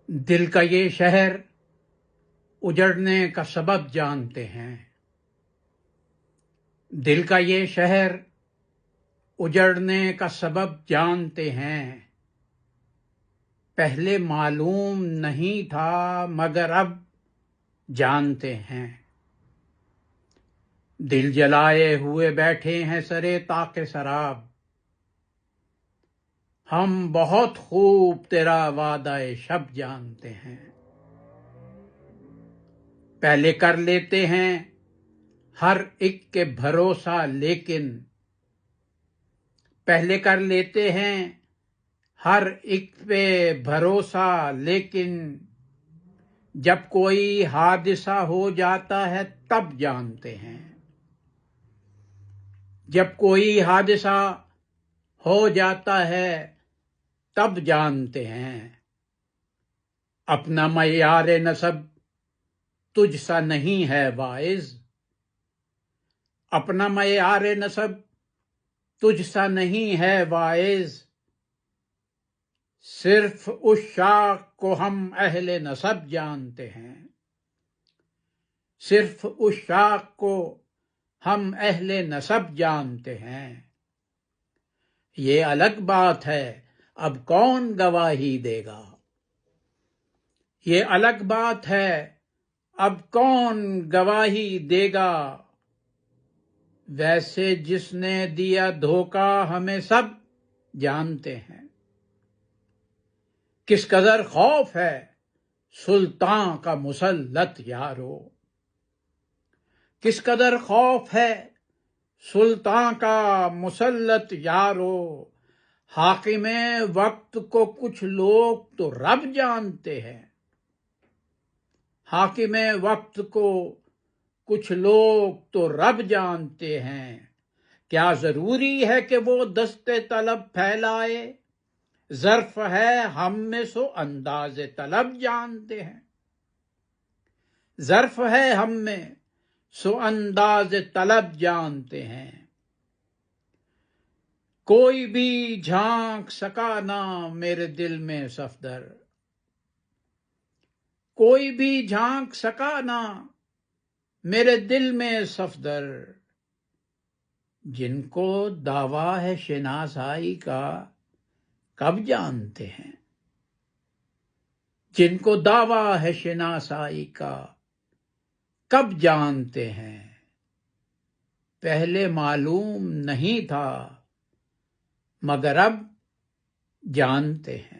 دل کا یہ شہر اجڑنے کا سبب جانتے ہیں۔ دل کا یہ شہر اجڑنے کا سبب جانتے ہیں۔ پہلے معلوم نہیں تھا مگر اب جانتے ہیں۔ دل جلائے ہوئے بیٹھے ہیں سرے طاق سراب۔ ہم بہت خوب تیرا وعدہ شب جانتے ہیں۔ پہلے کر لیتے ہیں ہر ایک کے بھروسہ لیکن پہلے کر لیتے ہیں ہر ایک پہ بھروسہ لیکن جب کوئی حادثہ ہو جاتا ہے تب جانتے ہیں۔ جب کوئی حادثہ ہو جاتا ہے تب جانتے ہیں۔ اپنا معیار نسب تجھ سا نہیں ہے واعظ۔ اپنا معیار نسب تجھ سا نہیں ہے واعظ۔ صرف اس شاخ کو ہم اہل نسب جانتے ہیں۔ صرف اس شاخ کو ہم اہل نسب جانتے ہیں۔ یہ الگ بات ہے اب کون گواہی دے گا۔ یہ الگ بات ہے اب کون گواہی دے گا۔ ویسے جس نے دیا دھوکہ ہمیں سب جانتے ہیں۔ کس قدر خوف ہے سلطان کا مسلط یارو۔ کس قدر خوف ہے سلطان کا مسلط یارو۔ حاکم وقت کو کچھ لوگ تو رب جانتے ہیں۔ حاکم وقت کو کچھ لوگ تو رب جانتے ہیں۔ کیا ضروری ہے کہ وہ دست طلب پھیلائے؟ ظرف ہے ہم میں سو انداز طلب جانتے ہیں۔ ظرف ہے ہم میں سو انداز طلب جانتے ہیں۔ کوئی بھی جھانک سکا نہ میرے دل میں صفدر۔ کوئی بھی جھانک سکا نہ میرے دل میں صفدر۔ جن کو دعویٰ ہے شناسائی کا کب جانتے ہیں؟ جن کو دعویٰ ہے شناسائی کا کب جانتے ہیں؟ پہلے معلوم نہیں تھا مگر اب جانتے ہیں۔